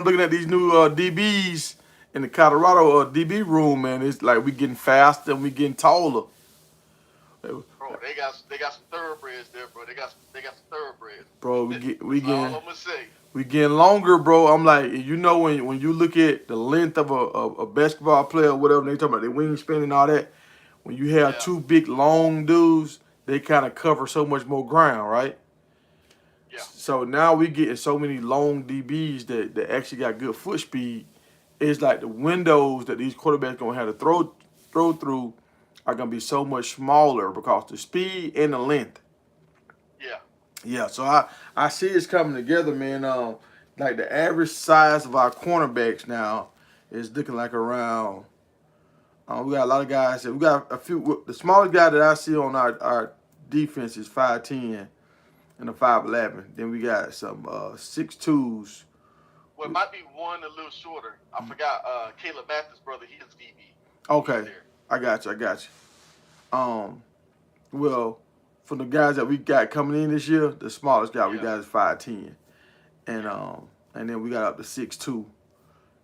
looking at these new DBs in the Colorado DB room, man. It's like we getting faster and we getting taller. Bro, they got some thoroughbreds there, bro. They got some thoroughbreds. Bro, That's all I'm gonna say. we getting longer, bro. I'm like, when you look at the length of a basketball player, or whatever they talking about, their wingspan and all that. When you have Yeah, two big long dudes, they kind of cover so much more ground, right? yeah, So now we getting so many long DBs that actually got good foot speed. It's like the windows that these quarterbacks gonna have to throw through are gonna be so much smaller because the speed and the length. yeah. Yeah, so I see it's coming together, man. Like the average size of our cornerbacks now is looking like around. We got a lot of guys. We got a few. The smallest guy that I see on our defense is 5'10" and a 5'11". Then we got some 6'2s. Well, it might be one a little shorter. I forgot. Caleb Mathis' brother, he is DB. He's Okay, there. I got you. I got you. Well, from the guys that we got coming in this year, the smallest guy we Yeah, got is 5'10", and yeah, then we got up to 6'2".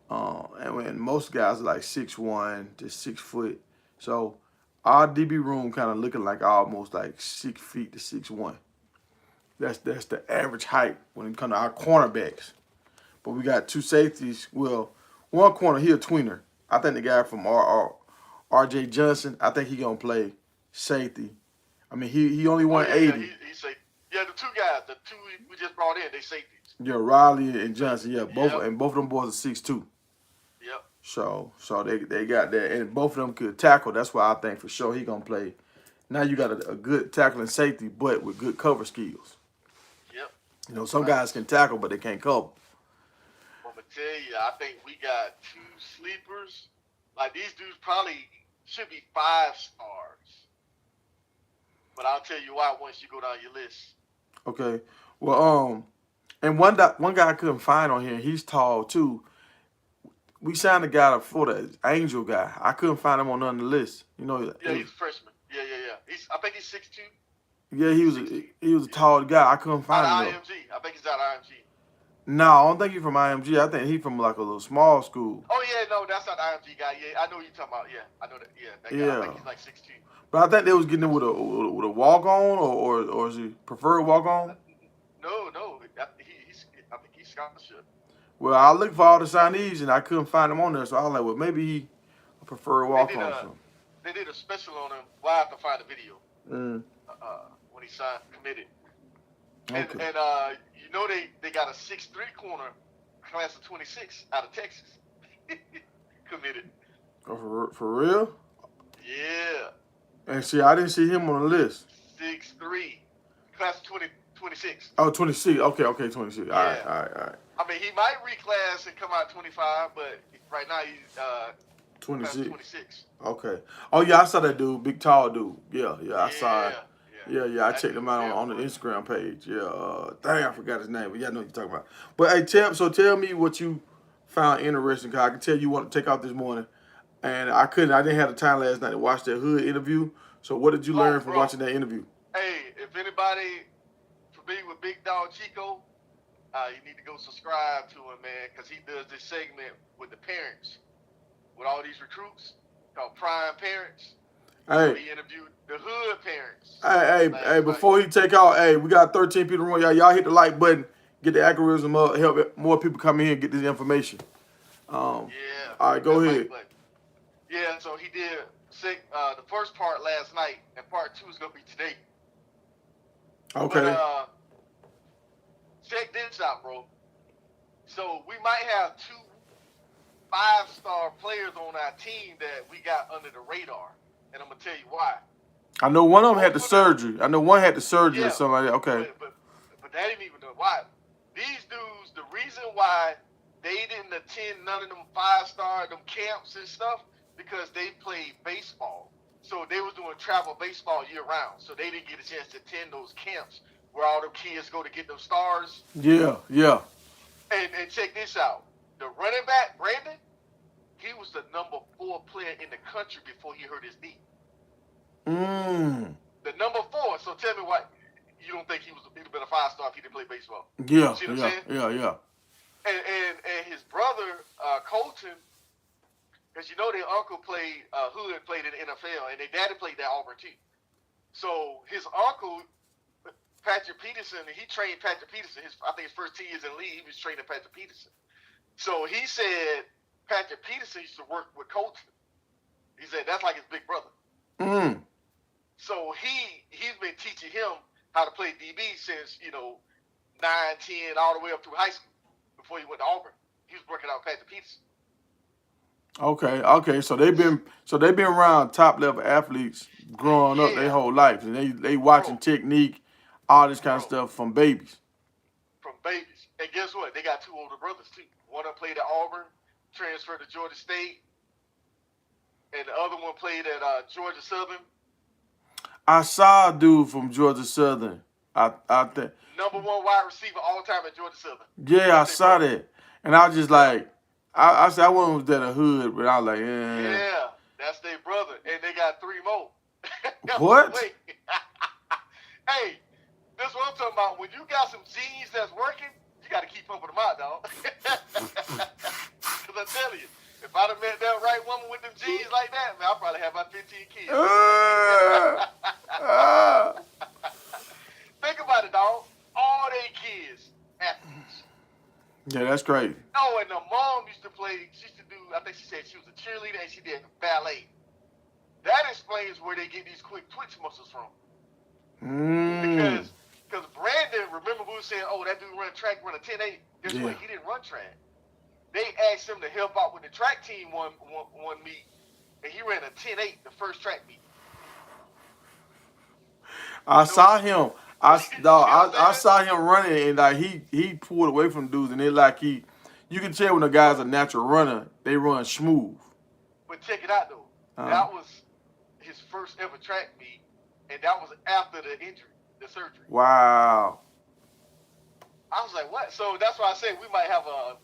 And when most guys are like 6'1" to 6 foot. So our DB room kind of looking like almost like 6 feet to 6'1". That's the average height when it comes to our cornerbacks. But we got two safeties. Well, one corner he a tweener. I think the guy from RJ Johnson. I think he gonna play safety. I mean he only Oh yeah, yeah. 180. He say yeah. The two guys, the two we just brought in, they safeties. Yeah, Riley and Johnson. Yeah, Yep, both of them boys are 6'2". yep. So they got that, and both of them could tackle. That's why I think for sure he gonna play. Now you got a good tackling safety, but with good cover skills. Yep. Some guys Facts. can tackle, but they can't cover. I'm gonna tell you, I think we got two sleepers. Like these dudes probably should be 5 stars, but I'll tell you why once you go down your list. Okay. Well, and one guy I couldn't find on here. He's tall too. We signed a guy for the Angel guy. I couldn't find him on none of the list. Yeah, he's a freshman. Yeah, yeah, yeah. I think he's 6'2". Yeah, He's 6'2". he was a Yeah. tall guy. I couldn't Out find of him though. IMG. I think he's out of IMG. No, I don't think he's from IMG. I think he's from like a little small school. Oh yeah, no, that's not the IMG guy. Yeah, I know who you're talking about. Yeah, I know that. Yeah, that guy. I think Yeah. he's like 6'2". But I think they was getting him with a walk on or is he preferred walk on? No, no, I think he's scholarship. Well, I looked for all the signees and I couldn't find him on there, so I was like, well, maybe he a preferred They walk did on. a So, they did a special on him. Well, I have to find the video. mm, When he signed committed, and okay. and they got a 6'3" corner, class of 26 out of Texas, committed. Oh, for real? Yeah, And see, I didn't see him on the list. 6'3", class of 2026. Oh, 26. Okay, 26. All right, Yeah, all right, all right. I mean he might reclass and come out 25, but right now he's class of 26. 26. Okay. Oh yeah, I saw that dude, big tall dude. Yeah, I saw it. Yeah, yeah, Yeah, I that checked him dude out there, on the boy. Instagram page. Yeah, dang, I forgot his name, but yeah, I know what you're talking about. But hey, tell me what you found interesting, cause I can tell you want to take out this morning, and I didn't have the time last night to watch that Hood interview. So what did you Oh, learn from bro. watching that interview? Hey, if anybody familiar with Big Dog Chico, you need to go subscribe to him, man, because he does this segment with the parents, with all these recruits called Prime Parents. So Hey, he interviewed the Hood parents hey, last night. before he take out, hey, we got 13 people in the room. Y'all hit the like button, get the algorithm up, help more people come in here and get this information. Um, Yeah, all right, hit go that like ahead. button. Yeah, so he did the first part last night, and part two is gonna be today. But Okay. check this out, bro. So we might have two 5-star players on our team that we got under the radar, and I'm gonna tell you why. I know one of them had the Both of them, surgery. I know one had the surgery or yeah, something like that. Okay. but that didn't even know why. These dudes, the reason why they didn't attend none of them 5-star them camps and stuff because they played baseball. So they was doing travel baseball year round. So they didn't get a chance to attend those camps where all them kids go to get them stars. Yeah. And check this out. The running back, Brandon, he was the number 4 player in the country before he hurt his knee. Mm. The number 4. So tell me why you don't think he'd have been a 5-star if he didn't play baseball. Yeah, See what I'm yeah, saying? yeah, yeah. and his brother Colton, because you know their uncle played Hood played in the NFL, and their daddy played at Auburn too. So his uncle Patrick Peterson, he trained Patrick Peterson. I think his first 2 years in the league, he was training Patrick Peterson. So he said Patrick Peterson used to work with Colton. He said that's like his big brother. Mm. So he's been teaching him how to play DB since 9, 10, all the way up through high school before he went to Auburn. He was working out with Patrick Peterson. Okay. So they've been around top level athletes growing up their whole life, and they watching technique, all this kind of stuff from babies. From babies, and guess what? They got 2 older brothers too. One of them played at Auburn, transferred to Georgia State, and the other one played at Georgia Southern. I saw a dude from Georgia Southern. I think #1 wide receiver all time at Georgia Southern. Yeah, I saw that, and I was just like, I said I wasn't that a Hood, but I was like, yeah, that's their brother, and they got 3 more. What? Hey, this is what I'm talking about. When you got some genes that's working, you got to keep pumping them out, dog. Because I tell you, if I'd have met that right woman with them genes like that, man, I'd probably have about 15 kids. Think about it, dog. All they kids, athletes. Yeah, that's crazy. Oh, and the mom used to play, she used to do, I think she said she was a cheerleader and she did ballet. That explains where they get these quick twitch muscles from. Because Brandon, remember we were saying, oh, that dude run track, run a 10.8. Guess what? He didn't run track. They asked him to help out with the track team one meet, and he ran a 10.8 the first track meet. I saw him. I saw him running, and like he pulled away from dudes, and it like you can tell when a guy's a natural runner, they run smooth. But check it out though, that was his first ever track meet, and that was after the injury, the surgery. Wow. I was like, what? So that's why I say we might have a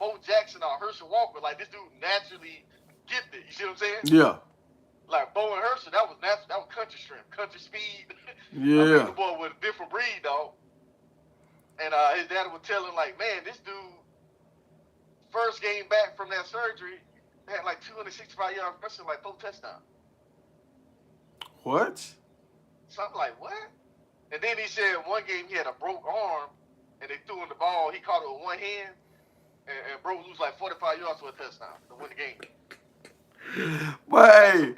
Bo Jackson or Herschel Walker. Like this dude naturally gifted. You see what I'm saying? Yeah. Like Bo and Herschel, that was country strength, country speed. Yeah. I mean, the boy was a different breed, dog. And his dad was telling like, man, this dude first game back from that surgery had like 265 yards rushing, like 4 touchdowns. What? So I'm like, what? And then he said one game he had a broke arm, and they threw him the ball. He caught it with one hand, and bro lose like 45 yards for a touchdown to win the game. But hey,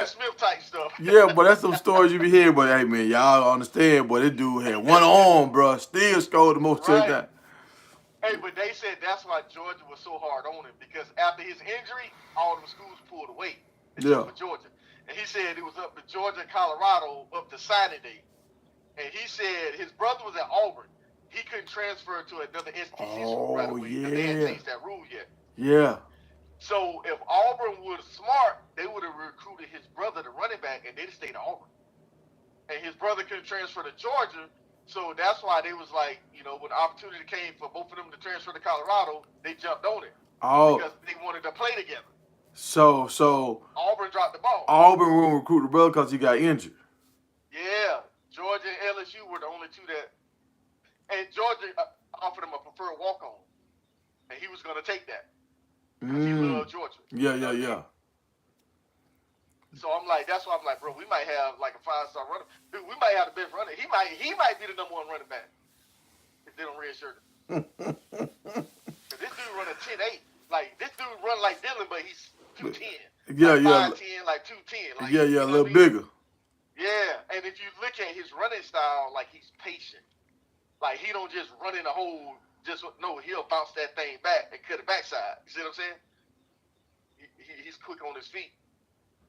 Smith type stuff. Yeah, but that's some stories you be hearing. But hey, man, y'all understand. But this dude had one arm, bro. Still scored the most touchdowns. Hey, but they said that's why Georgia was so hard on him, because after his injury, all the schools pulled away. For Georgia. And he said it was up to Georgia and Colorado up to signing day. And he said his brother was at Auburn. He couldn't transfer to another institution right away because they hadn't changed that rule yet. Yeah. So if Auburn was smart, they would have recruited his brother, the running back, and they'd have stayed at Auburn. And his brother couldn't transfer to Georgia, so that's why they was like, when the opportunity came for both of them to transfer to Colorado, they jumped on it. Because they wanted to play together. So Auburn dropped the ball. Auburn won't recruit the brother because he got injured. Yeah. Georgia and LSU were the only two that. And Georgia offered him a preferred walk-on. And he was going to take that. Because he loved Georgia. Yeah. So I'm like, that's why I'm like, bro, we might have like a 5-star runner. Dude, we might have the best runner. He might be the #1 running back if they don't redshirt him. This dude run a 10.8. Like, this dude run like Dylan, but he's 210. Yeah. 5'10", like 210. Like, a little bigger. Yeah, and if you look at his running style, like he's patient. Like he don't just run in the hole. He'll bounce that thing back and cut it backside. You see what I'm saying? He's quick on his feet.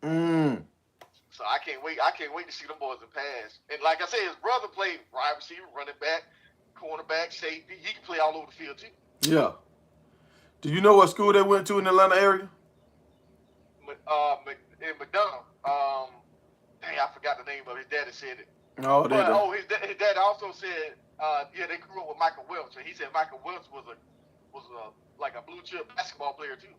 So I can't wait. I can't wait to see them boys in pass. And like I said, his brother played wide receiver, running back, cornerback, safety. He can play all over the field too. Yeah. Do you know what school they went to in the Atlanta area? In McDonough. Dang, I forgot the name of it. His daddy said it. His dad also said, they grew up with Michael Welch, and he said Michael Welch was like a blue chip basketball player too.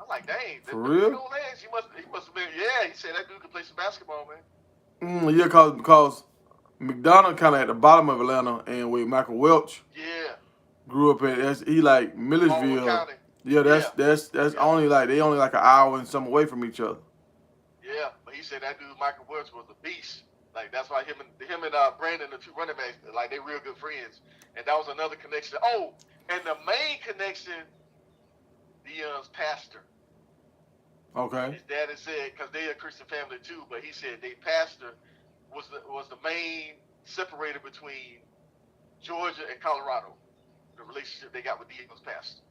I'm like, dang, for real? Legs, he must have been. Yeah, he said that dude could play some basketball, man. Yeah, because McDonough kind of at the bottom of Atlanta, and with Michael Welch. Yeah. Grew up he like Baldwin Millersville. County. Yeah, Yeah, that's yeah, only like they only like an hour and some away from each other. yeah. But he said that dude Michael Woods was a beast. Like that's why him and Brandon, the two running backs, like they real good friends. And that was another connection. Oh, and the main connection, Dion's pastor. Okay. His dad had said because they a Christian family too, but he said they pastor was the main separator between Georgia and Colorado. The relationship they got with Dion's pastor.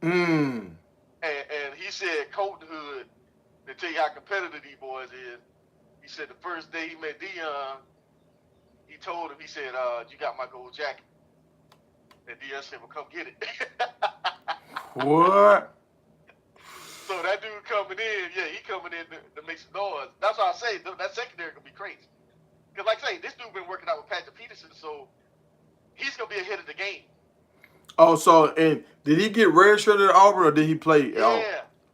Mm. And he said Colton Hood, to tell you how competitive these boys is, he said the first day he met Dion, he told him, he said, you got my gold jacket. And Dion said, well, come get it. What? So that dude coming in, yeah, he coming in to make some noise. That's why I say that secondary gonna be crazy. Because like I say, this dude been working out with Patrick Peterson, so he's gonna be ahead of the game. Oh, so and did he get redshirted at Auburn or did he play at Auburn?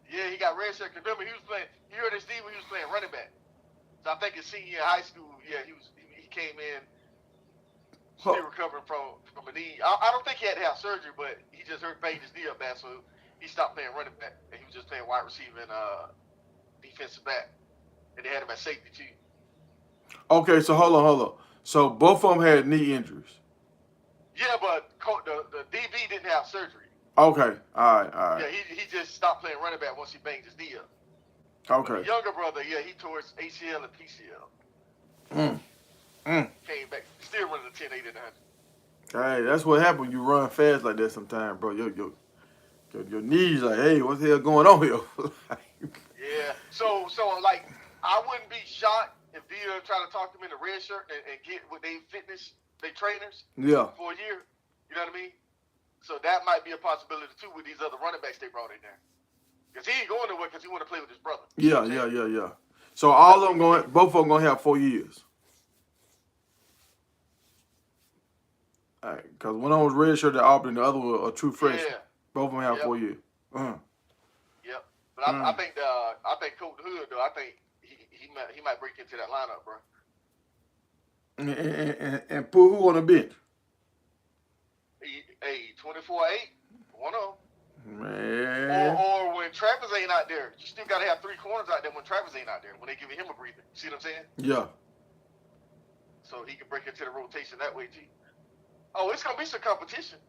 Yeah, he got red shirt. Remember, he was playing. You heard his Steve when he was playing running back. So I think his senior year in high school, yeah, he came in still recovering from a knee. I don't think he had to have surgery, but he just banged his knee up bad, so he stopped playing running back and he was just playing wide receiver and defensive back, and they had him at safety too. Okay, so hold on. So both of them had knee injuries. Yeah, but the DB didn't have surgery. Okay, all right. Yeah, he just stopped playing running back once he banged his knee up. Okay. But the younger brother, yeah, he tore his ACL and PCL. Came back, still running the 10, 8, and 100. Hey, that's what happens when you run fast like that sometimes, bro. Your knees like, hey, what the hell going on here? Yeah. So like, I wouldn't be shocked if Dion try to talk them into red shirt and get with they fitness, they trainers. Yeah. For a year. You know what I mean? So that might be a possibility too with these other running backs they brought in there. Because he ain't going nowhere because he want to play with his brother. Yeah. So both of them gonna have 4 years. All right, because one of them was redshirt at Auburn, the other was a true freshman. Yeah. Both of them have 4 years. Yep. But I think Colton Hood though. I think he might break into that lineup, bro. And put who on the bench? Hey, 24-8, one of them. Man. Or when Travis ain't out there, you still got to have 3 corners out there when Travis ain't out there, when they giving him a breather. See what I'm saying? Yeah. So he can break into the rotation that way, too. Oh, it's going to be some competition.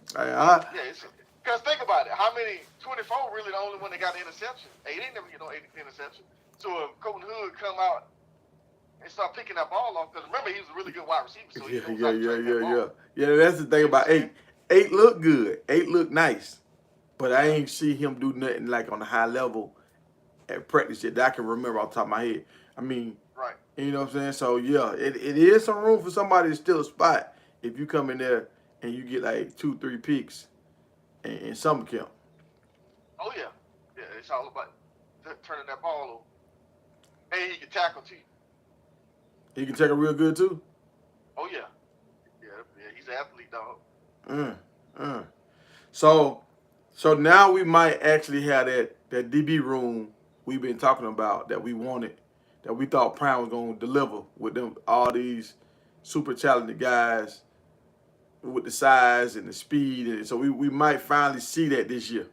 Because think about it. How many? 24 really the only one that got the interception. Hey, they never get no interception. So if Colton Hood come out and start picking that ball off, because remember, he was a really good wide receiver. So Yeah, that's the thing about 8. 8 look good. 8 look nice. But I ain't see him do nothing like on a high level at practice yet that I can remember off the top of my head. I mean, right. You know what I'm saying? So, yeah, it is some room for somebody to steal a spot if you come in there and you get like 2, 3 picks in summer camp. Oh, yeah. Yeah, it's all about turning that ball over. And he can tackle, too. He can tackle real good, too? Oh, yeah. Yeah, he's an athlete, dog. So now we might actually have that DB room we've been talking about that we wanted, that we thought Prime was going to deliver with them, all these super talented guys with the size and the speed. And so we might finally see that this year.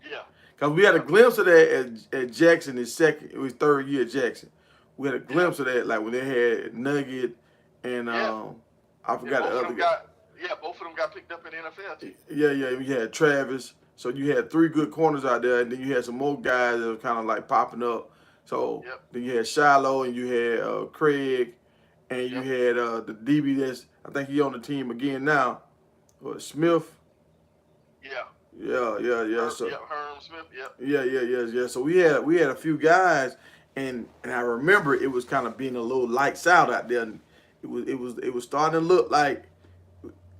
Yeah. Because we had a glimpse of that at Jackson his 3rd year at Jackson. We had a glimpse of that, like when they had Nugget and I forgot the other guy. Both of them got picked up in the NFL too. Yeah. We had Travis. So you had 3 good corners out there, and then you had some more guys that were kind of like popping up. So then you had Shiloh, and you had Craig, and you had the DB that's, I think he on the team again now, Smith. Yeah. Herm Smith. Yeah. So we had a few guys, and I remember it was kind of being a little lights out there. And it was starting to look like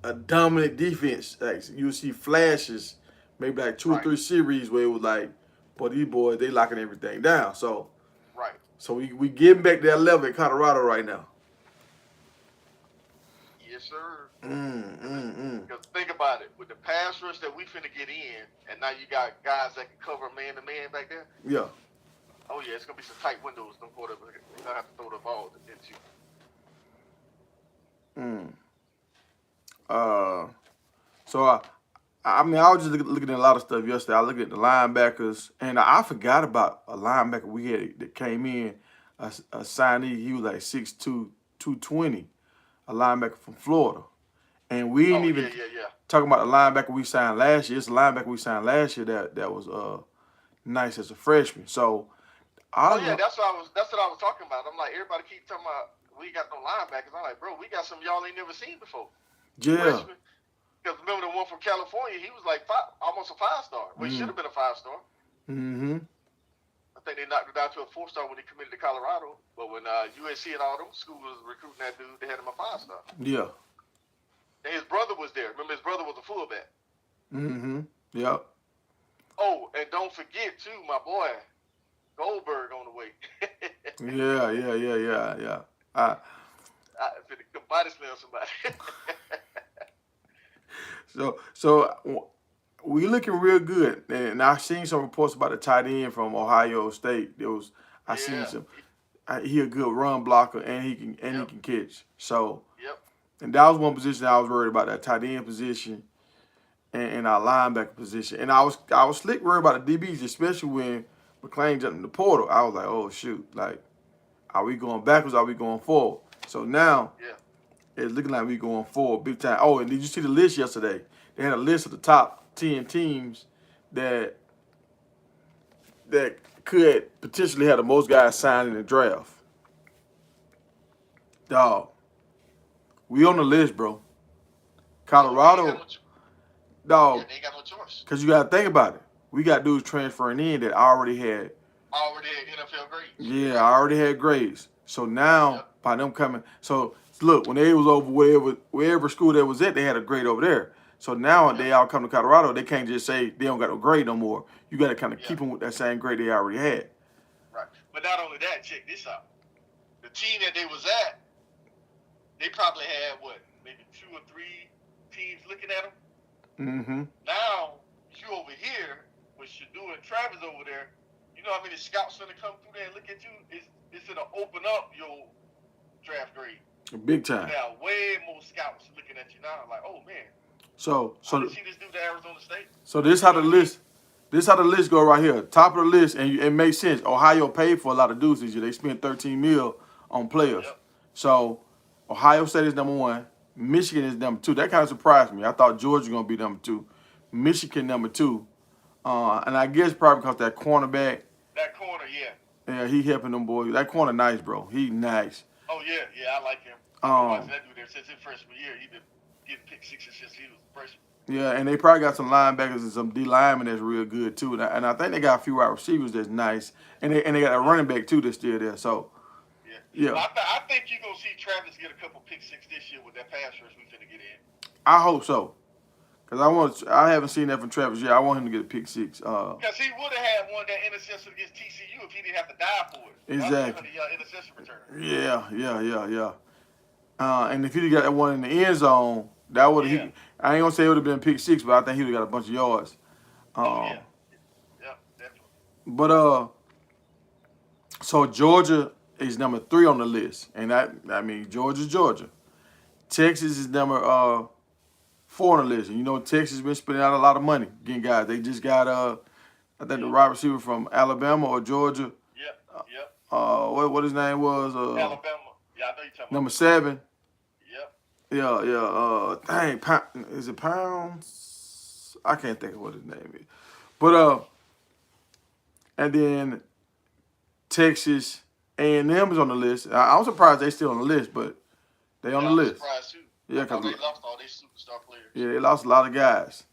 a dominant defense. Like you would see flashes, maybe like 2 or 3 series where it was like, boy, these boys, they locking everything down. So we getting back to that level in Colorado right now. Yes, sir. Because think about it, with the pass rush that we finna get in, and now you got guys that can cover man to man back there. Yeah. Oh yeah, it's gonna be some tight windows. Them quarterbacks gonna have to throw the ball into. So I mean, I was just looking at a lot of stuff yesterday. I looked at the linebackers, and I forgot about a linebacker we had that came in, a signee. He was like 6'2", 220, a linebacker from Florida. And we ain't Oh yeah, even yeah, yeah. talking about the linebacker we signed last year. It's the linebacker we signed last year that was nice as a freshman. So I Oh yeah, don't that's what I was talking about. I'm like, everybody keep talking about we got no linebackers. I'm like, bro, we got some y'all ain't never seen before. yeah. Freshmen. Because remember the one from California, he was like almost a 5-star. Well, he should Mm, have been a 5-star. mm-hmm. I think they knocked it down to a 4-star when he committed to Colorado. But when USC and all them schools was recruiting that dude, they had him a 5-star. Yeah. And his brother was there. Remember, his brother was a fullback. Mm-hmm. Yep. Oh, and don't forget too, my boy Goldberg on the way. Yeah. I, I finna body slam somebody. so we looking real good, and I seen some reports about the tight end from Ohio State. I seen Yeah. some. He a good run blocker, and he Yep. can catch. So, Yep. and that was one position I was worried about, that tight end position and our linebacker position. And I was slick worried about the DBs, especially when McClain jumped in the portal. I was like, oh shoot, like, are we going backwards? Or are we going forward? So now Yeah. it's looking like we going forward big time. Oh, and did you see the list yesterday? They had a list of the top 10 teams that could potentially have the most guys signed in the draft. Dog, we on the list, bro. Colorado, dog, They ain't got no choice. because you got to think about it. We got dudes transferring in that already had. Already had NFL grades. Yeah, I already had grades. So now, Yep. by them coming, so look, when they was over wherever school they was at, they had a grade over there. So now Yep. they all come to Colorado, they can't just say they don't got no grade no more. You got to kind of Yeah. keep them with that same grade they already had. Right. But not only that, check this out. The team that they was at, they probably had what, maybe 2 or 3 teams looking at them. Mm-hmm. Now you over here with Shadu and Travis over there. You know how many scouts gonna come through there and look at you? It's gonna open up your draft grade. Big time. There are way more scouts looking at you now. Like, oh man. So I didn't see this dude at Arizona State. So this how the list. This how the list go right here. Top of the list, and it makes sense. Ohio paid for a lot of dudes this year. They spent 13 mil on players. Yep. So Ohio State is number 1. Michigan is number 2. That kind of surprised me. I thought Georgia was gonna be number 2. Michigan number 2. And I guess probably because that cornerback. That corner, yeah. Yeah, he helping them boys. That corner nice, bro. He nice. Oh yeah, I like him. I've been watching that dude there since his freshman year. He's been getting pick 6 since he was a freshman. Yeah, and they probably got some linebackers and some D linemen that's real good too. And I think they got a few wide receivers that's nice. And they got a running back too that's still there. So yeah. I think you're gonna see Travis get a couple pick 6 this year with that pass rush we finna get in. I hope so. Cause I haven't seen that from Travis yet. I want him to get a pick 6. Because he would have had one that interception against TCU if he didn't have to die for it. Exactly. Interception return. Yeah. And if he'd got that one in the end zone, that would have. I ain't gonna say it would have been pick 6, but I think he would have got a bunch of yards. Yeah, definitely. But so Georgia is number 3 on the list, and I mean Georgia. Texas is number 4 on the list, and you know Texas been spending out a lot of money getting guys. They just got I think the wide receiver from Alabama or Georgia. Yep. What his name was? Alabama. Yeah, I know you're talking about. Number 7. Yep. Yeah. Is it Pounds? I can't think of what his name is. But and then Texas A&M is on the list. I'm surprised they still on the list, but they on the list. I'm surprised too. Yeah, because because they lost all their superstar players. Yeah, they lost a lot of guys.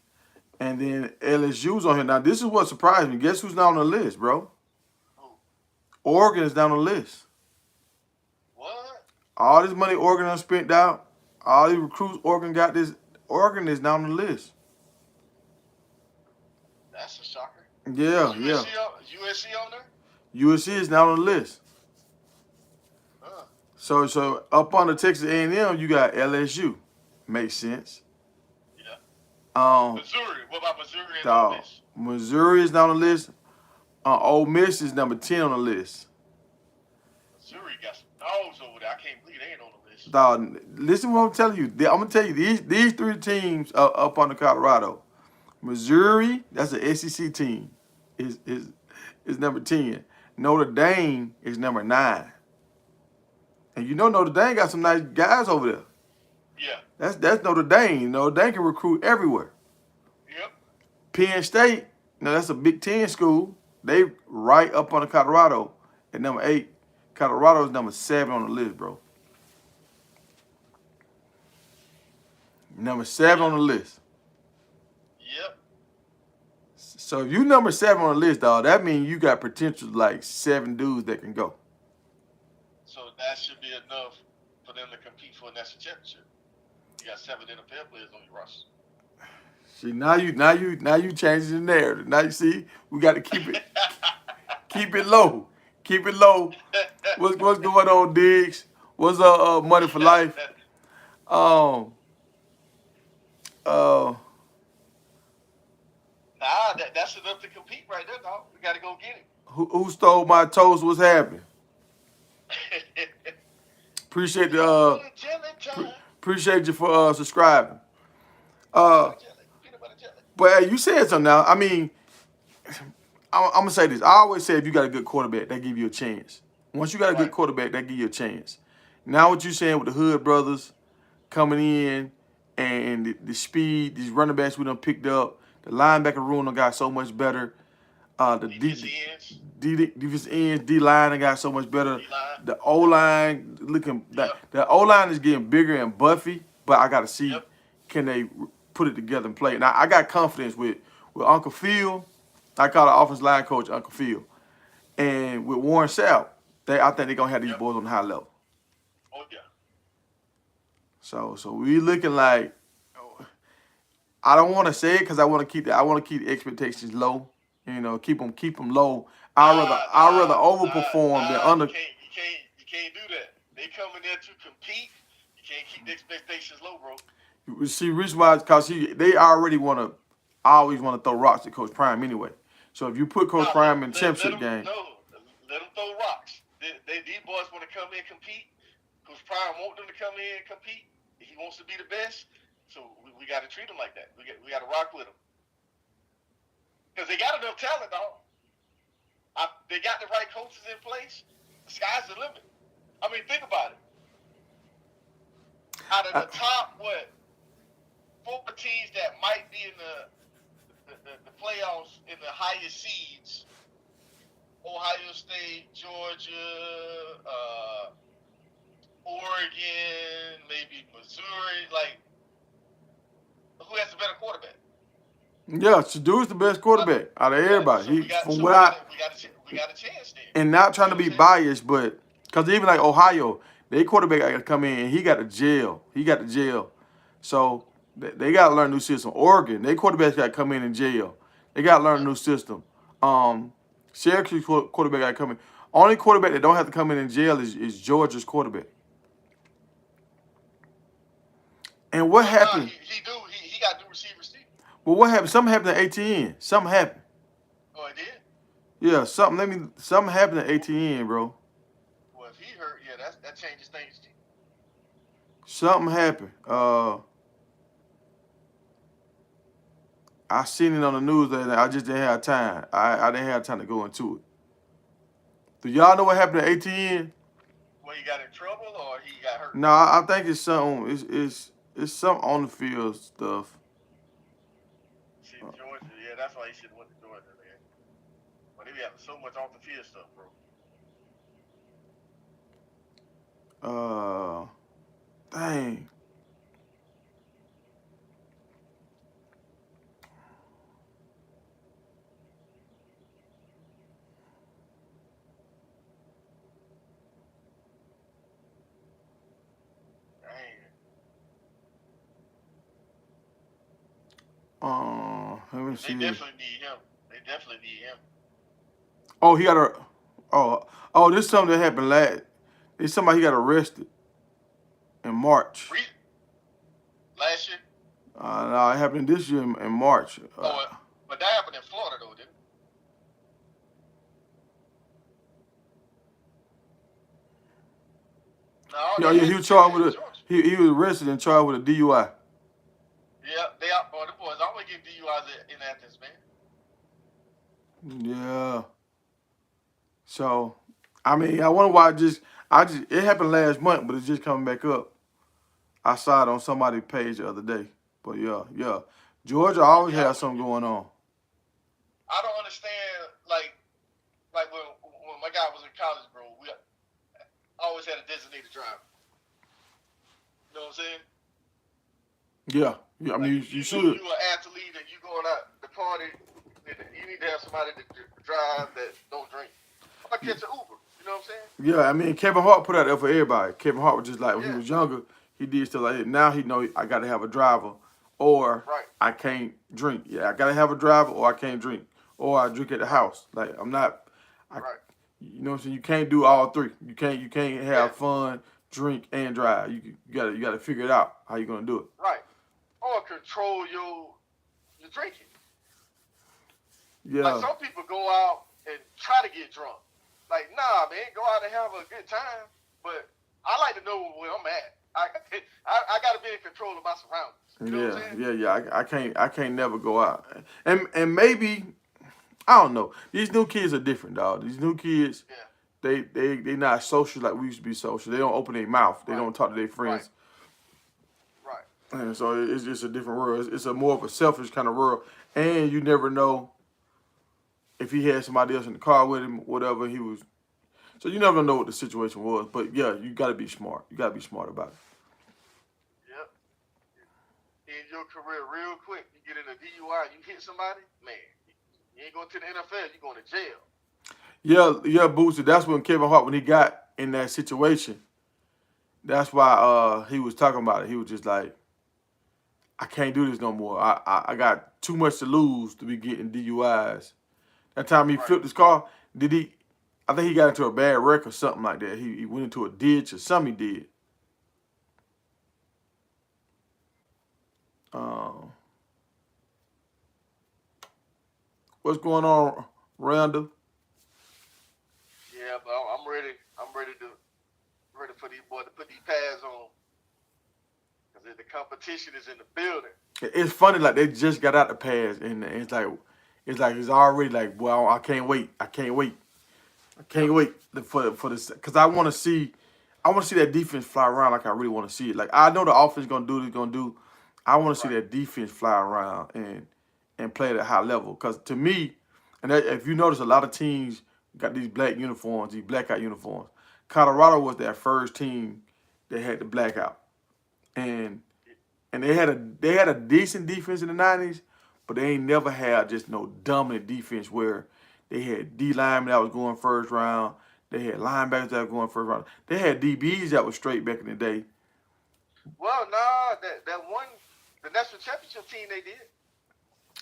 And then LSU's on here. Now, this is what surprised me. Guess who's not on the list, bro? Who? Oregon is down on the list. What? All this money Oregon done spent out, all these recruits Oregon got this. Oregon is down on the list. That's a shocker. Yeah. USC on there? USC is now on the list. So up on the Texas A&M, you got LSU. Makes sense. Yeah. Missouri. What about Missouri and Ole Miss? Missouri is down on the list. Ole Miss is number 10 on the list. Missouri got some dogs over there. I can't believe they ain't on the list. Dog, listen to what I'm telling you. I'm gonna tell you these three teams up on the Colorado. Missouri, that's an SEC team, is number 10. Notre Dame is number 9. And you know Notre Dame got some nice guys over there. Yeah. That's Notre Dame. Notre Dame can recruit everywhere. Yep. Penn State, now that's a Big Ten school. They right up on the Colorado at number 8. Colorado is number 7 on the list, bro. Number 7 on the list. Yep. So if you number 7 on the list, dog, that means you got potential like 7 dudes that can go. So that should be enough for them to compete for a national championship. You got 7 NFL players on your roster. See, now you changing the narrative. Now you see, we got to keep it low. Keep it low. What's going on, Diggs? What's Money for Life? That's enough to compete right there, dog. We got to go get it. Who stole my toast? What's happening? Appreciate appreciate you for subscribing. But hey, you said something now. I mean, I'm gonna say this. I always say if you got a good quarterback, that give you a chance. Once you got a good quarterback, that give you a chance. Now what you saying with the Hood brothers coming in and the speed, these running backs we done picked up, the linebacker room done got so much better. The defense ends, D line got so much better. The O line the O line is getting bigger and buffy, but I gotta see can they put it together and play. Now I got confidence with Uncle Phil. I call the offensive line coach Uncle Phil, and with Warren Sapp, I think they're gonna have these boys on the high level. Oh yeah. So we looking like I don't want to say it because I want to keep the expectations low. You know, keep them low. I'd rather overperform than under. You can't do that. They coming there to compete. You can't keep the expectations low, bro. You see, reason why because they already always want to throw rocks at Coach Prime anyway. So if you put Coach Prime in championship game, let them throw rocks. These boys want to come in and compete. Coach Prime want them to come in and compete. He wants to be the best. So we got to treat them like that. We got to rock with them. Because they got enough talent, dog. They got the right coaches in place. The sky's the limit. I mean, think about it. Out of the top, 4 teams that might be in the playoffs in the highest seeds, Ohio State, Georgia, Oregon, maybe Missouri, like, who has the better quarterback? Yeah, Shadour's the best quarterback out of everybody. So we got a chance there. And not trying to be biased, but because even like Ohio, their quarterback got to come in and he got the jail. So they got to learn a new system. Oregon, their quarterbacks got to come in jail. They got to learn a new system. Syracuse quarterback got to come in. Only quarterback that don't have to come in jail is Georgia's quarterback. And what happened? He got new receivers too. Well, what happened? Something happened at ATN. Something happened. Oh, it did? Yeah, something happened at ATN, bro. Well, if he hurt, yeah, that changes things too. Something happened. I seen it on the news that I just didn't have time. I didn't have time to go into it. Do y'all know what happened at ATN? Well, he got in trouble or he got hurt? No, I think it's something. It's something on the field stuff. See, Georgia, yeah, that's why he should have went to Georgia, man. But he having so much off the field stuff, bro. Dang. Let me see. They definitely need him. Oh, he got this is something that happened last. It's somebody he got arrested in March. Last year? No, it happened this year in March. But that happened in Florida though, didn't it? No, Yeah, they yeah, had he to was get charged that in with a Georgia. he was arrested and charged with a DUI. Yeah, they out for the boys. I'm gonna get DUIs in Athens, man. Yeah. So, I mean, I wonder why it happened last month, but it's just coming back up. I saw it on somebody's page the other day. But yeah. Georgia always Yeah, has something going on. I don't understand. Like when my guy was in college, bro, we always had a designated driver. You know what I'm saying? Yeah. I Like mean, if you you know should. you an athlete and you going out the party, you need to have somebody to drive that don't drink. Or catch an Uber. You know what I'm saying? Yeah, I mean, Kevin Hart put out there for everybody. Kevin Hart was just like when he Yeah. was younger, he did stuff like that. Now he know I got to have a driver, or Right. I can't drink. Yeah, I got to have a driver, or I can't drink, or I drink at the house. Like I'm not, I, Right. you know what I'm saying. You can't do all three. You can't Yeah. have fun, drink, and drive. You gotta figure it out how you gonna do it. Right. Or control your drinking. Like Yeah, some people go out and try to get drunk. Like, nah, man, go out and have a good time. But I like to know where I'm at. I got to be in control of my surroundings. You know what I'm saying? yeah. I can't never go out, and maybe I don't know. These new kids are different, dog. These new kids. Yeah. They not social like we used to be social. They don't open their mouth. They Right. don't talk to their friends. Right. And so it's just a different world. It's a more of a selfish kind of world. And you never know if he had somebody else in the car with him, whatever he was. So you never know what the situation was. But yeah, you got to be smart. You got to be smart about it. Yep. In your career, real quick, you get in a DUI and you hit somebody, man, you ain't going to the NFL. You're going to jail. Yeah, Booster. That's when Kevin Hart, when he got in that situation, that's why he was talking about it. He was just like, I can't do this no more. I got too much to lose to be getting DUIs. That time he Right. flipped his car, did he? I think he got into a bad wreck or something like that. He went into a ditch or something he did. What's going on, Randall? Yeah, but I'm ready. I'm ready for these boys to put these pads on. Because the competition is in the building. It's funny, like they just got out the pass, and it's already like, well, I can't wait. I can't wait for this because I want to see that defense fly around like I really want to see it. Like I know the offense gonna do what it's gonna do. I want to see that defense fly around and play at a high level. Because to me, and if you notice, a lot of teams got these black uniforms, these blackout uniforms. Colorado was their first team that had the blackout, and they had a decent defense in the '90s, but they ain't never had just no dominant defense where they had D linemen that was going first round. They had linebackers that were going first round. They had DBs that was straight back in the day. Well, nah, that one, the national championship team they did.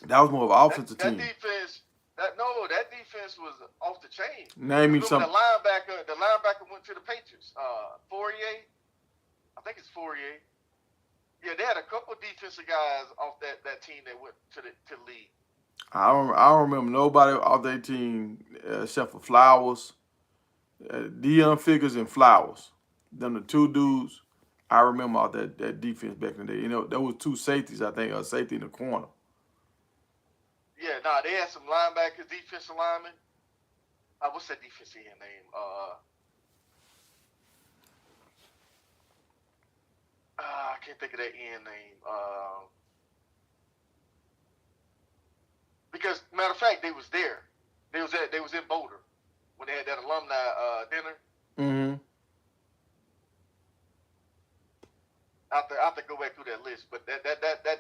That was more of an offensive team. That defense was off the chain. Name me some. The linebacker went to the Patriots. Fourier, I think it's Fourier. Yeah, they had a couple defensive guys off that team that went to the league. I don't remember nobody off their team except for Flowers, Deion Figures and Flowers. Them the two dudes I remember off that defense back in the day. You know, there was two safeties, I think, a safety in the corner. Yeah, they had some linebackers, defensive linemen. What's that defensive end name? I can't think of that end name. Because matter of fact, they was there. They was in Boulder when they had that alumni dinner. Mm-hmm. I have to go back through that list, but that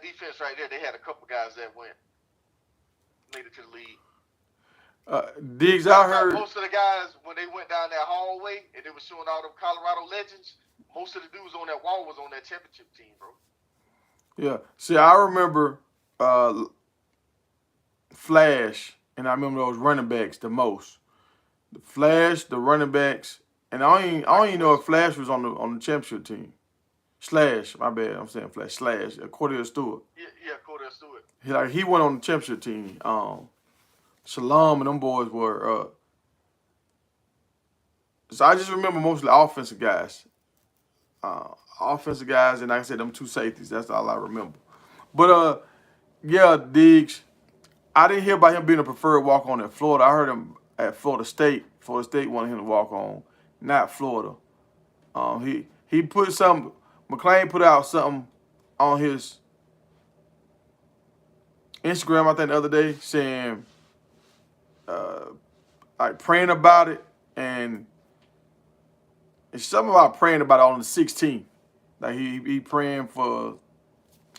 defense right there, they had a couple guys that made it to the league. Diggs, I heard most of the guys when they went down that hallway and they were showing all them Colorado legends. Most of the dudes on that wall was on that championship team, bro. Yeah. See, I remember Flash, and I remember those running backs the most. The Flash, the running backs, and I don't even know if Flash was on the championship team. Slash, my bad, I'm saying Flash. Slash, Cordell Stewart. Yeah, Cordell Stewart. He went on the championship team. Shalom and them boys were. So I just remember mostly offensive guys. offensive guys, and like I said, them two safeties. That's all I remember. But yeah, Diggs. I didn't hear about him being a preferred walk on at Florida. I heard him at Florida State. Florida State wanted him to walk on, not Florida. He put some. McClain put out something on his Instagram, I think, the other day, saying uh, like praying about it, and it's something about praying about it on the 16th. Like he praying for,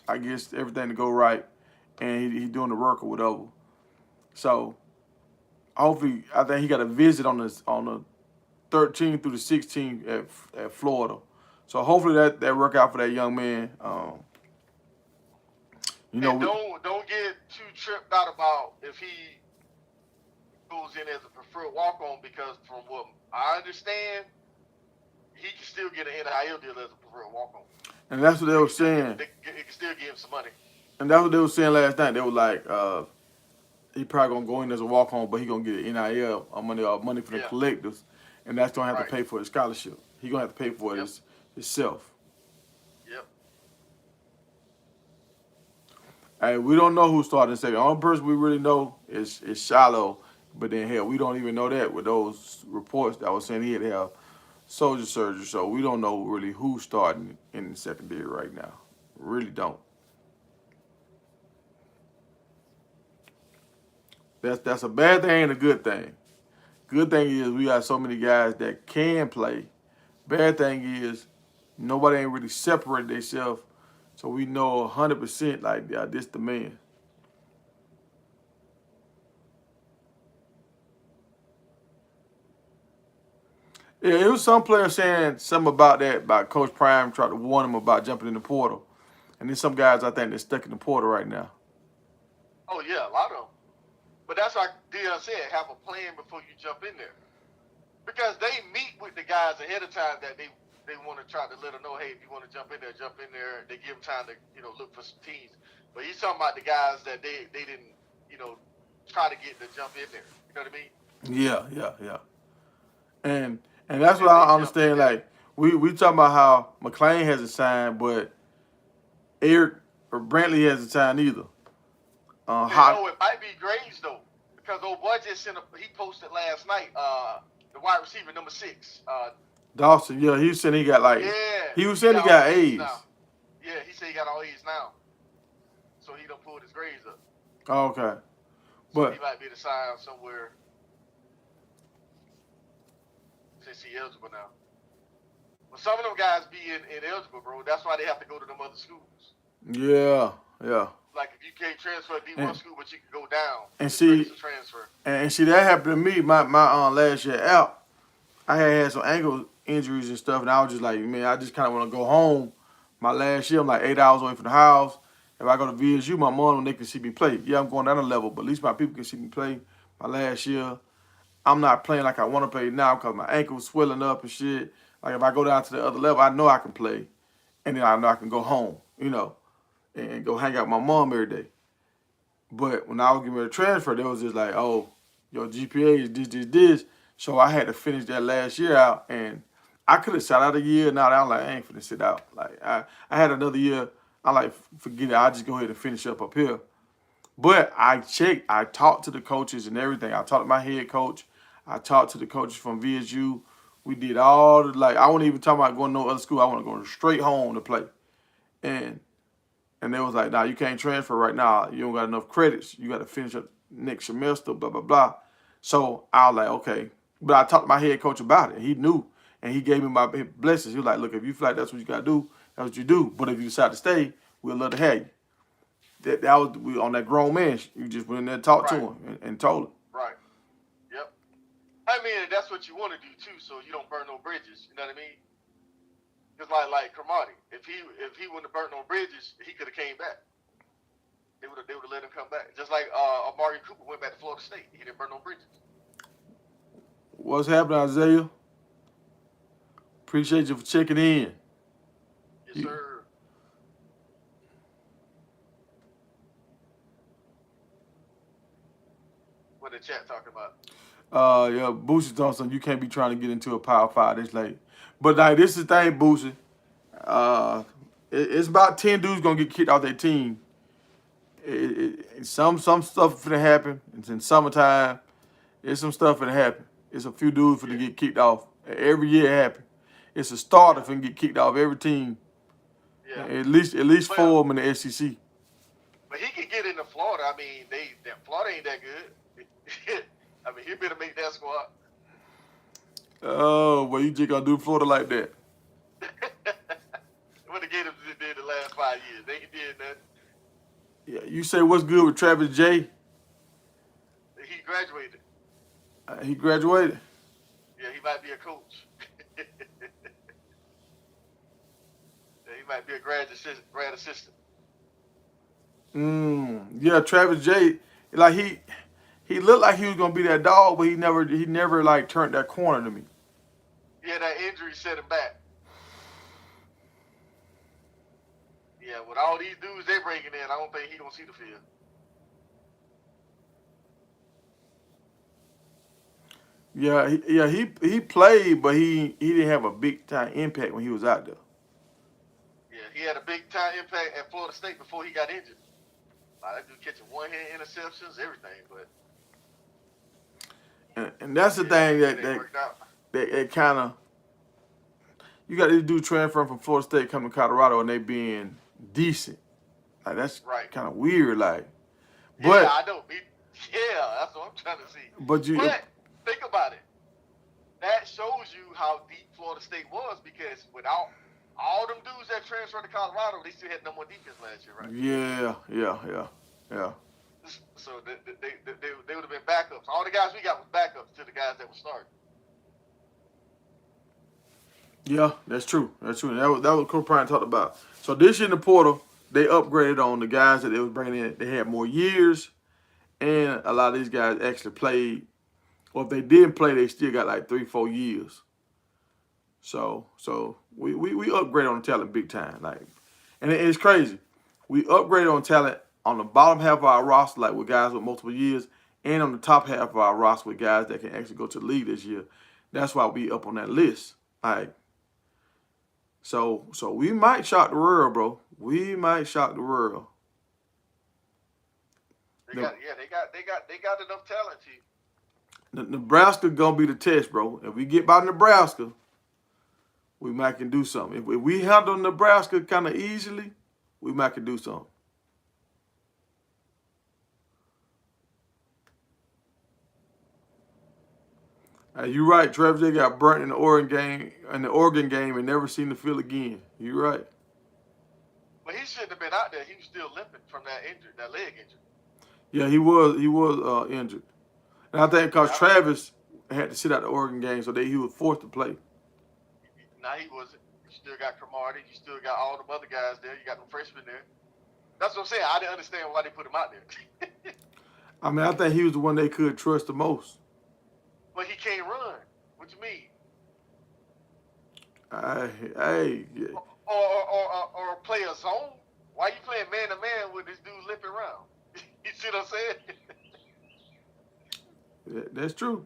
I guess, everything to go right, and he doing the work or whatever. So hopefully, I think he got a visit on the 13th through the 16th at Florida. So hopefully that work out for that young man. And don't get too tripped out about if he goes in as a preferred walk-on, because from what I understand, he can still get an NIL deal as a preferred walk-on. And that's what they were saying. It can still give him some money. And that's what they were saying last night. They were like, he probably gonna go in as a walk-on, but he gonna get an NIL money for the collectors, and that's gonna have to pay for his scholarship. He gonna have to pay for it himself. Yep. Hey, we don't know who's starting second. The only person we really know is Shiloh, but then hell, we don't even know that with those reports that was saying he had to have soldier surgery. So we don't know really who's starting in the secondary right now. Really don't. That's a bad thing and a good thing. Good thing is we got so many guys that can play. Bad thing is nobody ain't really separated themselves, so we know 100% like, yeah, this the man. Yeah, it was some player saying something about that, about Coach Prime tried to warn him about jumping in the portal. And then some guys, I think, they're stuck in the portal right now. Oh, yeah, a lot of them. But that's like Dion said, have a plan before you jump in there. Because they meet with the guys ahead of time that they want to try to let them know, hey, if you want to jump in there, jump in there. They give them time to, look for some teams. But he's talking about the guys that they didn't, try to get to jump in there. You know what I mean? Yeah. And that's what I understand. Like, we talking about how McClain hasn't signed, but Eric or Brantley hasn't signed either. It might be Graves, though. Because old boy just he posted last night, the wide receiver, number 6. Dawson, yeah, he said he got he was saying he got A's. Yeah, he said he got all A's now. So he done pulled his grades up. Oh, okay. But he might be able to sign somewhere since he's eligible now. But some of them guys be ineligible, bro. That's why they have to go to them other schools. Yeah. Like if you can't transfer to D1 school, but you can go down and see that happened to me. My last year out, I had some ankle injuries and stuff, and I was just like, man, I just kind of want to go home. My last year, I'm like 8 hours away from the house. If I go to VSU, my mom, they can see me play. Yeah, I'm going down a level, but at least my people can see me play. My last year, I'm not playing like I want to play now because my ankle's swelling up and shit. Like if I go down to the other level, I know I can play, and then I know I can go home, and go hang out with my mom every day. But when I was getting ready to transfer, they was just like, oh, your GPA is this. So I had to finish that last year out, and I could have sat out a year. Now I'm like, I ain't finna sit out. Like I had another year. I like, forget it. I'll just go ahead and finish up here. But I checked. I talked to the coaches and everything. I talked to my head coach. I talked to the coaches from VSU. We did all the, I wasn't even talking about going to no other school. I want to go straight home to play. And they was like, nah, you can't transfer right now. You don't got enough credits. You got to finish up next semester, blah, blah, blah. So I was like, okay. But I talked to my head coach about it. He knew. And he gave me my blessings. He was like, look, if you feel like that's what you got to do, that's what you do. But if you decide to stay, we'll love to have you. That was on that grown man. You just went in there and talked to him and told him. Right. Yep. I mean, that's what you want to do, too, so you don't burn no bridges. You know what I mean? Because like Cromartie, if he wouldn't have burnt no bridges, he could have came back. They would have let him come back. Just like Amari Cooper went back to Florida State. He didn't burn no bridges. What's happening, Isaiah? Appreciate you for checking in. Yes, sir. What the chat talking about? Yeah, Boosie's on something. You can't be trying to get into a Power 5 this late. But this is the thing, Boosie. It's about 10 dudes gonna get kicked off their team. Some stuff finna happen. It's in summertime. It's some stuff finna happen. It's a few dudes finna get kicked off. Every year it happen. It's a starter finna get kicked off every team. Yeah. At least Well, 4 of them in the SEC. but he can get into Florida. I mean, Florida ain't that good. I mean, he better make that squad. Oh, well, you just gonna do Florida like that? What the Gators did the last 5 years, they ain't did nothing. Yeah, you say what's good with Travis J? He graduated. He graduated. Yeah, he might be a coach. Yeah, he might be a grad assistant. Yeah, Travis J. Like he looked like he was gonna be that dog, but he never like turned that corner to me. Yeah, that injury set him back. Yeah, with all these dudes they bringing in, I don't think he gonna see the field. Yeah, he played, but he didn't have a big time impact when he was out there. Yeah, he had a big time impact at Florida State before he got injured. That dude catching one-hand interceptions, everything, but and that's the thing that kind of you got these dudes transferring from Florida State coming to Colorado and they being decent. Like that's right. kind of weird. Like, But yeah, I know. Yeah, that's what I'm trying to see. But think about it. That shows you how deep Florida State was because without all them dudes that transferred to Colorado, they still had no more defense last year, right? Yeah. So they would have been backups. All the guys we got was backups to the guys that were starting. Yeah, that's true. That was what Coach Bryant talked about. So this year in the portal, they upgraded on the guys that they was bringing in. They had more years, and a lot of these guys actually played. Or if they didn't play, they still got like 3-4 years. So we upgraded on talent big time. Like, and it's crazy. We upgraded on talent on the bottom half of our roster, like with guys with multiple years, and on the top half of our roster with guys that can actually go to the league this year. That's why we up on that list. Like, so we might shock the world, bro. We might shock the world. They got enough talent to. Nebraska gonna be the test, bro. If we get by Nebraska, we might can do something. If we handle Nebraska kind of easily, we might can do something. You're right, Trevor. They got burnt in the Oregon game, and never seen the field again. You're right. But he shouldn't have been out there. He was still limping from that leg injury. Yeah, he was injured, and I think because Travis had to sit out the Oregon game, so he was forced to play. No, he wasn't. You still got Cromartie. You still got all the other guys there. You got the freshmen there. That's what I'm saying. I didn't understand why they put him out there. I mean, I think he was the one they could trust the most. But he can't run. What you mean? Yeah. Or play a zone. Why you playing man to man with this dude limping around? You see what I'm saying? Yeah, that's true.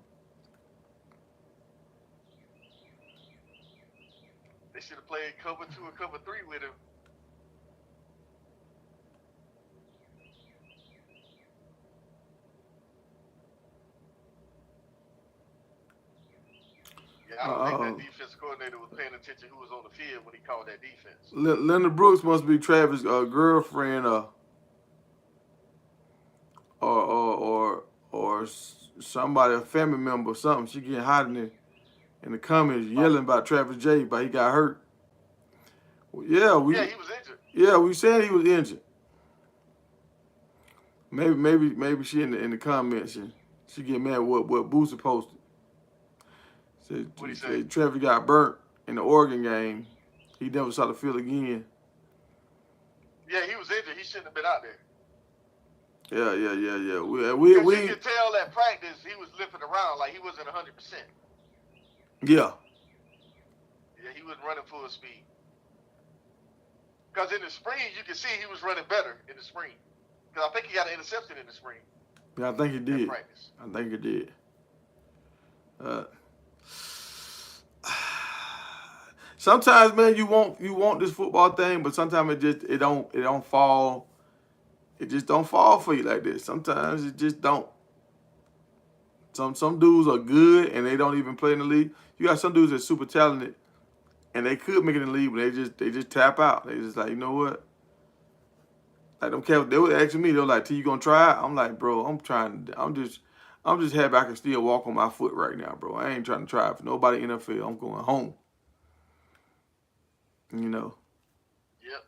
They should have played cover 2 or cover 3 with him. Yeah, I don't think that defense coordinator was paying attention who was on the field when he called that defense. Linda Brooks must be Travis' girlfriend or somebody, a family member or something. She getting hot in the comments yelling about Travis J, but he got hurt. Yeah, he was injured. Yeah, we said he was injured. Maybe she in the comments and she get mad what Booster posted. What he said? Trevor got burnt in the Oregon game. He never saw the field again. Yeah, he was injured. He shouldn't have been out there. Yeah. You could tell at practice he was limping around like he wasn't 100%. Yeah. Yeah, he wasn't running full speed. Because in the spring, you can see he was running better in the spring. Because I think he got an interception in the spring. Yeah, I think he did. Practice. I think he did. sometimes, man, you want this football thing, but sometimes it don't fall. It just don't fall for you like this. Sometimes it just don't. Some dudes are good and they don't even play in the league. You got some dudes that's super talented and they could make it in the league, but they just tap out. They just like, you know what? Like them cats, they were asking me, they were like, "T, you gonna try it?" I'm like, bro, I'm just happy I can still walk on my foot right now, bro. I ain't trying to try it for nobody in the NFL. I'm going home. You know. Yep.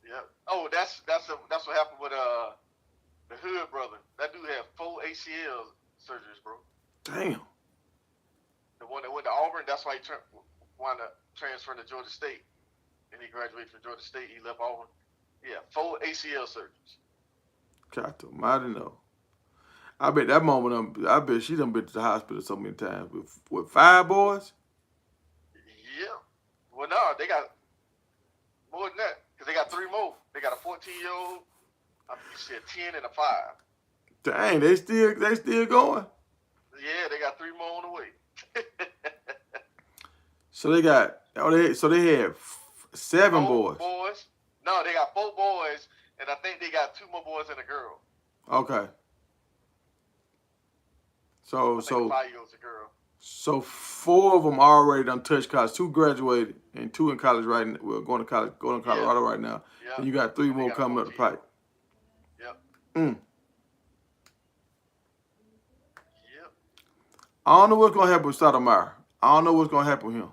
Yep. Oh, that's what happened with the Hood brother. That dude had 4 ACL surgeries, bro. Damn. The one that went to Auburn, that's why he wound up transferring to Georgia State. And he graduated from Georgia State. He left Auburn. Yeah, 4 ACL surgeries. God almighty no. I bet that moment, I bet she done been to the hospital so many times with 5 boys. Yeah. Well, no, they got more than that because they got 3 more. They got a 14-year-old, I think you said 10 and a 5. Dang, they still going. Yeah, they got 3 more on the way. So they got they had 7 4 boys. boys. No, they got 4 boys, and I think they got 2 more boys and a girl. Okay. I think the 5-year-old's a girl. So 4 of them already done touched college. 2 graduated and 2 in college right now. Well, going to Colorado right now. Yeah. And you got 3 more coming up the pipe. Yep. Mm. Yep. I don't know what's gonna happen with Stoudemire. I don't know what's gonna happen with him.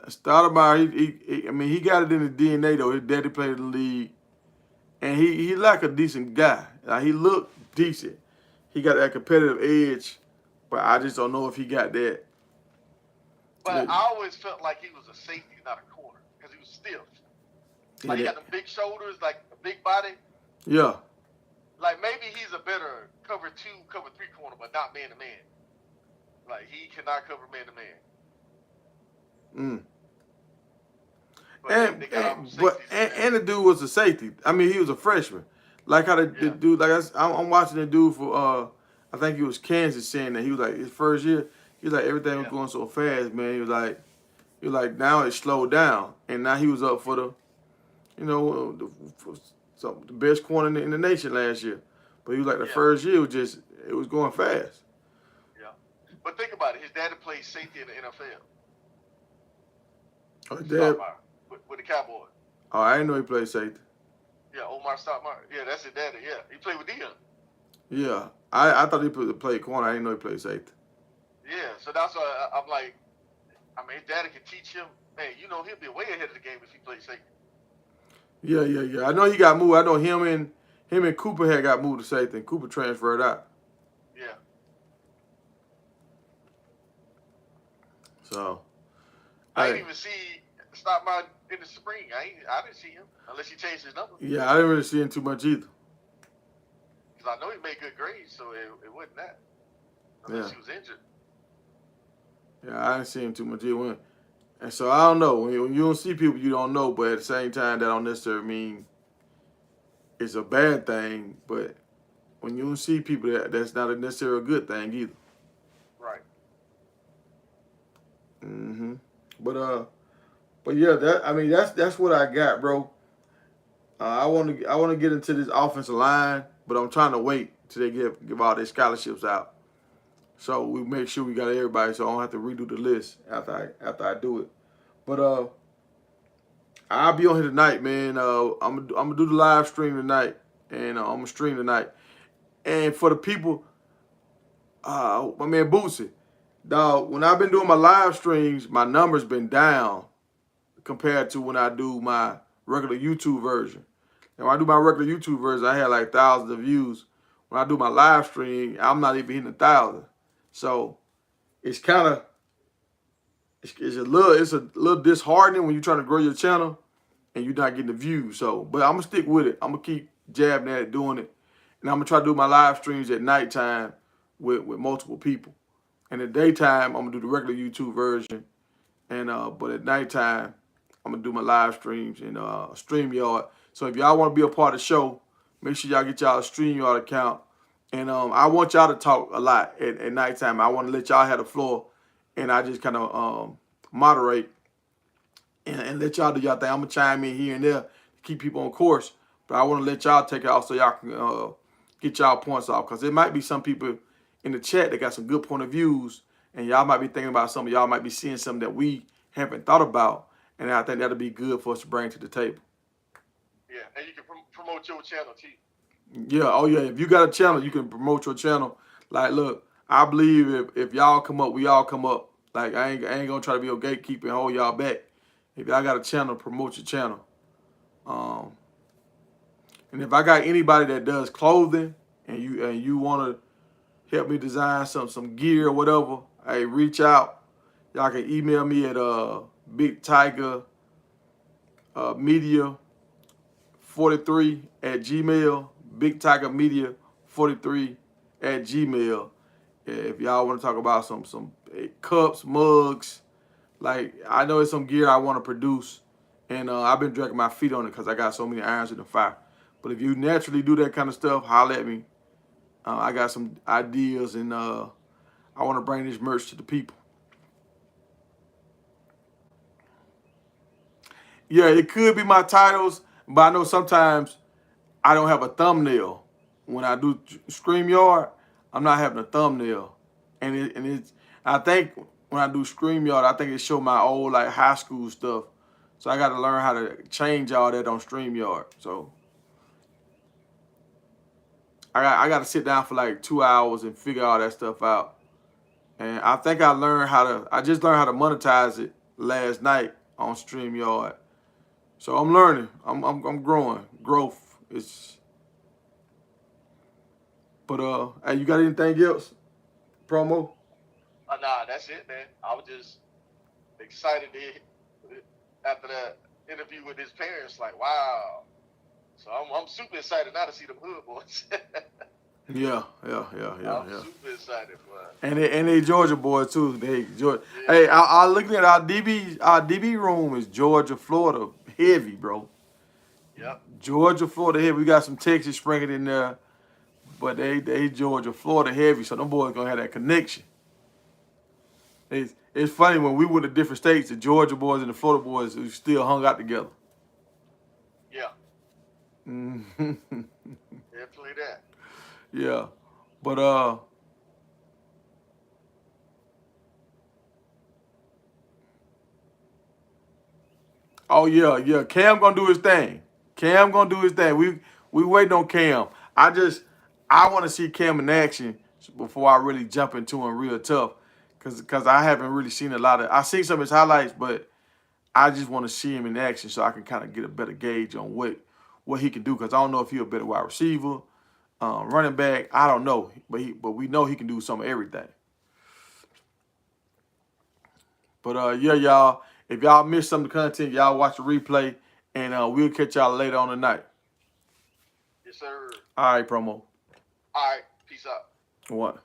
Stoudemire, he got it in his DNA though. His daddy played in the league, and he like a decent guy. Like, he looked decent. He got that competitive edge, but I just don't know if he got that. But I always felt like he was a safety, not a corner, because he was stiff. Like, he got them big shoulders, like a big body. Yeah. Like, maybe he's a better cover 2, cover 3 corner, but not man to man. Like, he cannot cover man to man. And the dude was a safety. I mean, he was a freshman. Like how the dude, like I'm watching the dude for I think he was Kansas, saying that he was like his first year, he was like everything was going so fast, man. He was like now it slowed down, and now he was up for the, the best corner in the nation last year. But he was like the first year it was going fast. Yeah, but think about it. His daddy played safety in the NFL. Oh, dad. With the Cowboys. Oh, I didn't know he played safety. Yeah, Omar Stoudemire. Yeah, that's his daddy. Yeah, he played with Dion. Yeah, I thought he played corner. I didn't know he played safety. Yeah, so that's why I'm like, I mean, his daddy can teach him. Man, he'll be way ahead of the game if he plays safety. Yeah. I know he got moved. I know him and Cooper had got moved to safety, and Cooper transferred out. Yeah. So. I didn't even see Stoudemire in the spring. I didn't see him unless he changed his number. Yeah, I didn't really see him too much either. Because I know he made good grades, so it wasn't that. Unless he was injured. Yeah, I didn't see him too much either. And so I don't know. When you don't see people, you don't know. But at the same time, that don't necessarily mean it's a bad thing. But when you don't see people, that's not necessarily a good thing either. Right. But yeah, that's what I got, bro. I want to get into this offensive line, but I'm trying to wait till they give all their scholarships out, so we make sure we got everybody, so I don't have to redo the list after I do it. But I'll be on here tonight, man. I'm gonna do the live stream tonight, and I'm gonna stream tonight. And for the people, my man Bootsy, dog, when I've been doing my live streams, my numbers been down compared to when I do my regular YouTube version. And when I do my regular YouTube version, I had like thousands of views. When I do my live stream, I'm not even hitting 1,000. So it's kind of it's a little disheartening when you're trying to grow your channel and you're not getting the views. So, but I'm gonna stick with it. I'm gonna keep jabbing at it, doing it, and I'm gonna try to do my live streams at nighttime with multiple people. And in the daytime, I'm gonna do the regular YouTube version, and but at nighttime, I'm gonna do my live streams in StreamYard. So if y'all want to be a part of the show, make sure y'all get y'all a StreamYard account. And I want y'all to talk a lot at nighttime. I want to let y'all have the floor and I just kind of moderate and let y'all do y'all thing. I'm gonna chime in here and there to keep people on course, but I want to let y'all take it off so y'all can get y'all points off, because there might be some people in the chat that got some good point of views, and y'all might be thinking about something. Y'all might be seeing something that we haven't thought about, and I think that'll be good for us to bring to the table. Yeah, and you can promote your channel too. Yeah, oh yeah. If you got a channel, you can promote your channel. Like, look, I believe if y'all come up, we all come up. Like, I ain't gonna try to be a gatekeeper and hold y'all back. If y'all got a channel, promote your channel. And if I got anybody that does clothing and you want to help me design some gear or whatever, hey, reach out. Y'all can email me at Big Tiger Media 43 at Gmail. Big Tiger Media 43 at Gmail. Yeah, if y'all want to talk about some cups, mugs, like I know it's some gear I want to produce, and I've been dragging my feet on it because I got so many irons in the fire. But if you naturally do that kind of stuff, holler at me. I got some ideas, and I want to bring this merch to the people. Yeah, it could be my titles, but I know sometimes I don't have a thumbnail. When I do StreamYard, I'm not having a thumbnail, and it's. I think when I do StreamYard, I think it show my old like high school stuff, so I got to learn how to change all that on StreamYard. So I got to sit down for like 2 hours and figure all that stuff out. And I think I learned how to. I just learned how to monetize it last night on StreamYard. So I'm learning. I'm growing. Growth is. But hey, you got anything else? Promo? Nah, that's it, man. I was just excited after that interview with his parents. Like, wow. So I'm super excited now to see them hood boys. Yeah. I'm super excited, boy. And they Georgia boys too. They Georgia. Yeah. Hey, I looking at our DB. Our DB room is Georgia, Florida, heavy, bro. Yep. Georgia, Florida heavy. We got some Texas sprinkled in there, but they Georgia, Florida heavy. So them boys gonna have that connection. It's funny when we went to different states, the Georgia boys and the Florida boys who still hung out together. Yeah. Mm-hmm. Definitely that. Yeah, but oh yeah. Cam gonna do his thing. Cam gonna do his thing. We waiting on Cam. I want to see Cam in action before I really jump into him real tough, cause I haven't really seen a lot of. I seen some of his highlights, but I just want to see him in action so I can kind of get a better gauge on what he can do. Cause I don't know if he's a better wide receiver, running back. I don't know, but we know he can do some of everything. But yeah, y'all. If y'all missed some of the content, y'all watch the replay, and we'll catch y'all later on tonight. Yes, sir. All right, promo. All right. Peace out. What?